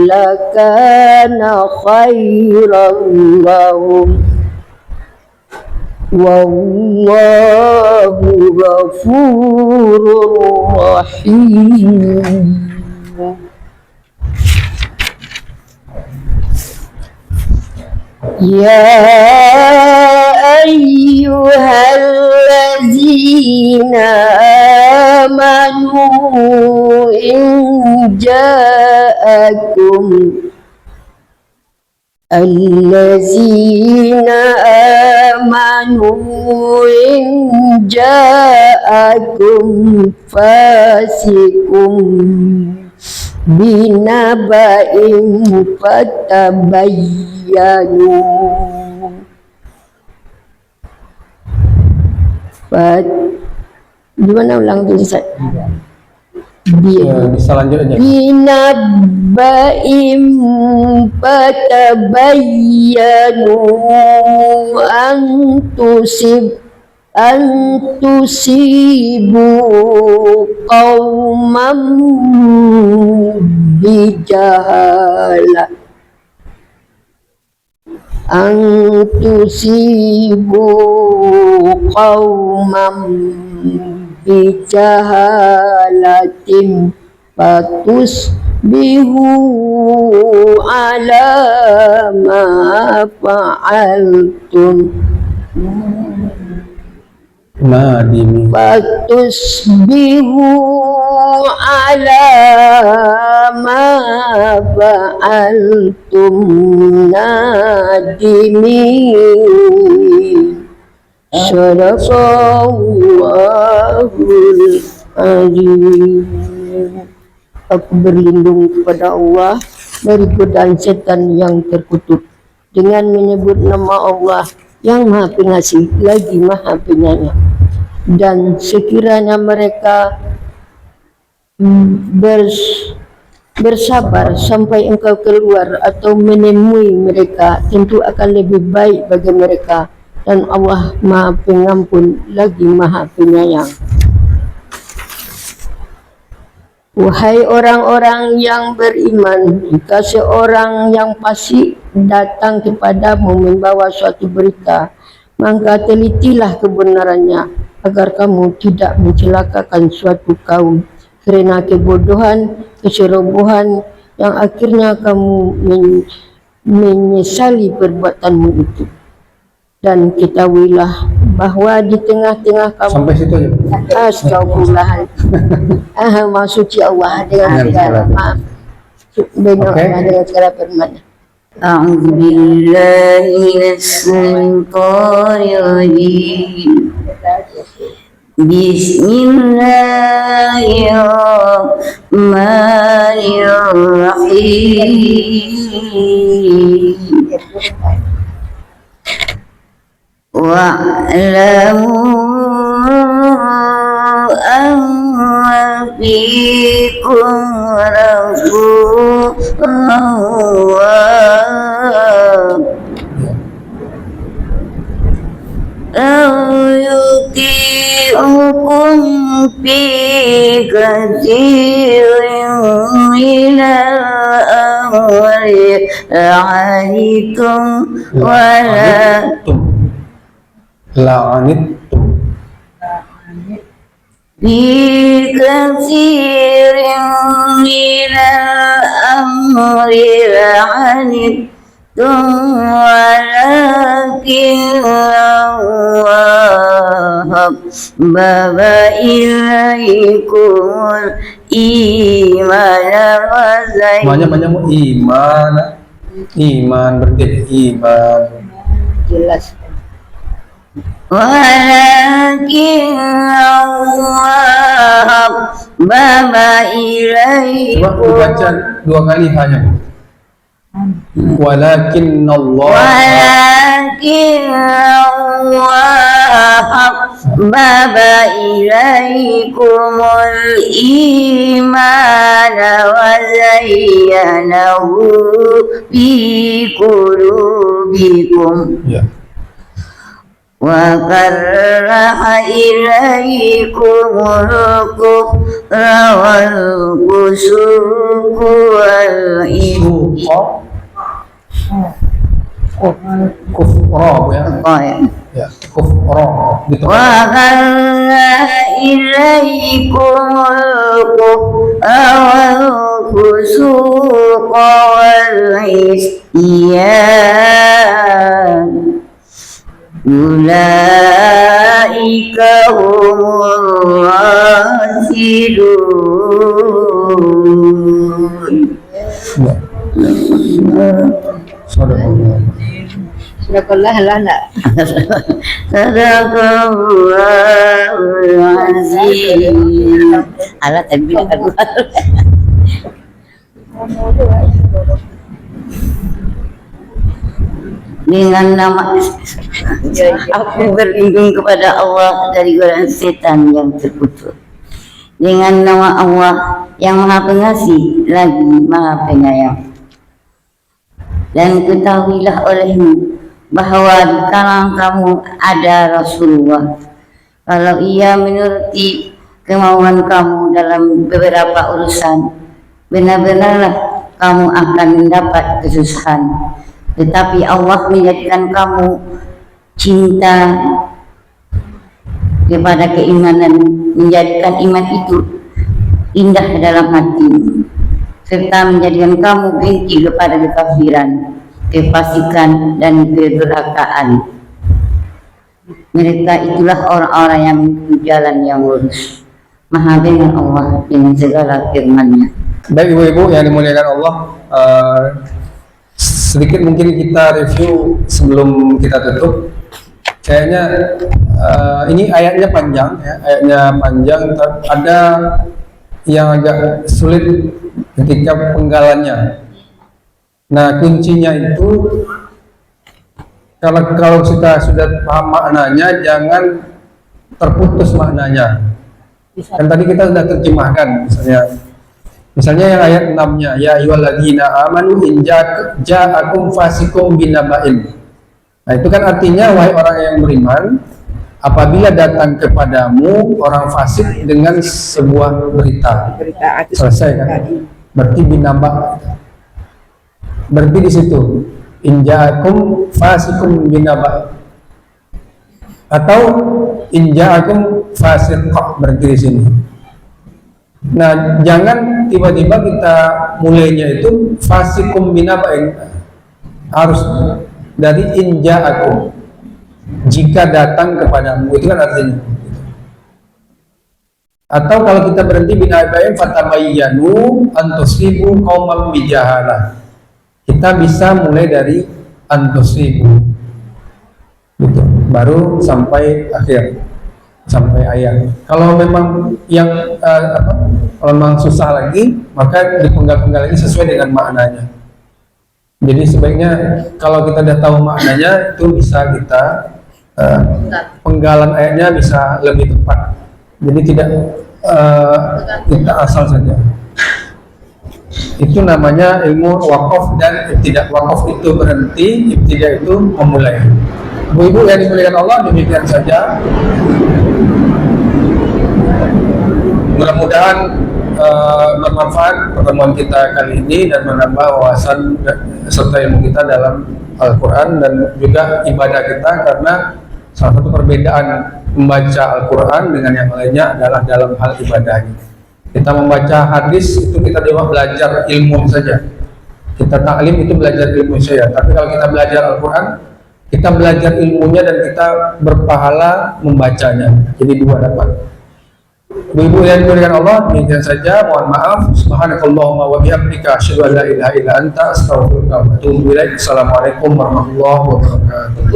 Speaker 5: lakana khairan lahum wallahu ghafurur rahim. Ya ayyuhallazina amanu in ja'akum allazina amanu in ja'akum fasikum binaba'in fatabayyanu gimana ulang tuh Ustaz?
Speaker 1: Selanjutnya
Speaker 5: Binaba'in fatabayyanu antusibu qauman bijahalah bijahalatin fatusbihu ala ma fa'altum
Speaker 1: nadimi
Speaker 5: fatusbihu
Speaker 6: على ما فعلتم نادمين صدق Allahul Azim. Aku berlindung kepada Allah dari godaan setan yang terkutuk dengan menyebut nama Allah yang Maha Pengasih lagi Maha Penyayang. Dan sekiranya mereka bersabar sampai engkau keluar atau menemui mereka, tentu akan lebih baik bagi mereka, dan Allah Maha Pengampun lagi Maha Penyayang. Wahai orang-orang yang beriman, jika seorang yang fasik datang kepadamu membawa suatu berita, maka telitilah kebenarannya, agar kamu tidak mencelakakan suatu kaum kerana kebodohan, keserobohan yang akhirnya kamu menyesali perbuatanmu itu. Dan ketahuilah bahawa di tengah-tengah kamu
Speaker 1: Sampai situ aja.
Speaker 6: Astagfirullahaladzim. Maha suci Allah dengan segala maaf. Dengan Allah dengan segala firman.
Speaker 4: A'udzu billahi minasyaitonir rajim. Bismillahirrahmanirrahim. Wa'lamu anna fikum rasulullah law yuti'ukum fi kathirin minal amri la'anitum
Speaker 1: La'anittum.
Speaker 4: Bi katsirin minal amri la'anittum walakin Allah habbaba ilaikumul imana wa
Speaker 1: Banyak iman. Iman berarti iman.
Speaker 6: Jelas.
Speaker 4: walakin Allah habbaba ilaikum.
Speaker 1: Coba dibaca 2 kali hanya. Walakin Allah
Speaker 4: habbaba ilaikumul imana wa zayyanahu fi qulubikum.
Speaker 1: Ya.
Speaker 4: Wa karaha ilaikumul kufra wal fusuqa wal isyan.
Speaker 1: Kufra ya. Ya, kufra.
Speaker 4: Wa karaha ilaikumul kufra wal fusuqa wal isyan. Ulaika humur rasidun.
Speaker 6: Sadaqallahul
Speaker 4: azim. Ala takbir aku. Dengan nama aku berlindung kepada Allah dari godaan setan yang terkutuk. Dengan nama Allah yang Maha Pengasih lagi Maha Penyayang. Dan ketahuilah olehmu bahawa di kalangan kamu ada Rasulullah. Kalau ia menuruti kemauan kamu dalam beberapa urusan, benar-benarlah kamu akan mendapat kesusahan. Tetapi Allah menjadikan kamu cinta kepada keimanan, menjadikan iman itu indah dalam hatimu, serta menjadikan kamu benci kepada kekafiran, kefasikan, dan kedurhakaan. Mereka itulah orang-orang yang menempuh jalan yang lurus.
Speaker 7: Maha dengan Allah dengan segala firman-Nya.
Speaker 1: Baik ibu-ibu yang dimuliakan Allah, sedikit mungkin kita review sebelum kita tutup. Kayaknya ini ayatnya panjang, ya, ayatnya panjang. Ada yang agak sulit ketika penggalannya. Nah, kuncinya itu kalau kita sudah paham maknanya, jangan terputus maknanya. Kan tadi kita sudah terjemahkan, misalnya yang ayat 6-nya, ya ayyuhalladzina amanu in ja'akum fasiqun binaba'in. Nah, itu kan artinya, wahai orang yang beriman, apabila datang kepadamu orang fasik dengan sebuah berita. Selesai kan? Berarti binaba. Berarti di situ, in ja'akum fasiqun binaba. Atau in ja'akum fasiqah, berarti di sini. Nah, jangan tiba-tiba kita mulainya itu fasikum binaba'in. Harus dari in ja'akum, jika datang kepadamu, itu kan artinya. Atau kalau kita berhenti binaba'in fatabayyanu an tusibu qauman bijahalah. Kita bisa mulai dari an tusibu, gitu, baru sampai akhir, sampai ayat. Kalau memang yang kalau memang susah lagi, maka dipenggal-penggal lagi sesuai dengan maknanya. Jadi sebaiknya kalau kita sudah tahu maknanya, itu bisa kita penggalan ayatnya bisa lebih tepat. Jadi tidak kita asal saja. Itu namanya ilmu waqaf dan ibtidah. Waqaf itu berhenti, ibtidah itu memulai. Bu-ibu yang dimuliakan Allah, demikian saja. Mudah-mudahan bermanfaat pertemuan kita kali ini dan menambah wawasan serta ilmu kita dalam Al-Quran dan juga ibadah kita, karena salah satu perbedaan membaca Al-Quran dengan yang lainnya adalah dalam hal ibadahnya. Kita membaca hadis itu kita cuma belajar ilmu saja, kita taklim itu belajar ilmu saja. Tapi kalau kita belajar Al-Quran, kita belajar ilmunya dan kita berpahala membacanya. Jadi dua dapat. Ibu yang dimuliakan Allah, demikian saja. Mohon maaf. Subhanakallahumma wa bihamdika asyhadu an la ilaha illa anta astaghfiruka wa atubu ilaik. Assalamualaikum warahmatullahi wabarakatuh.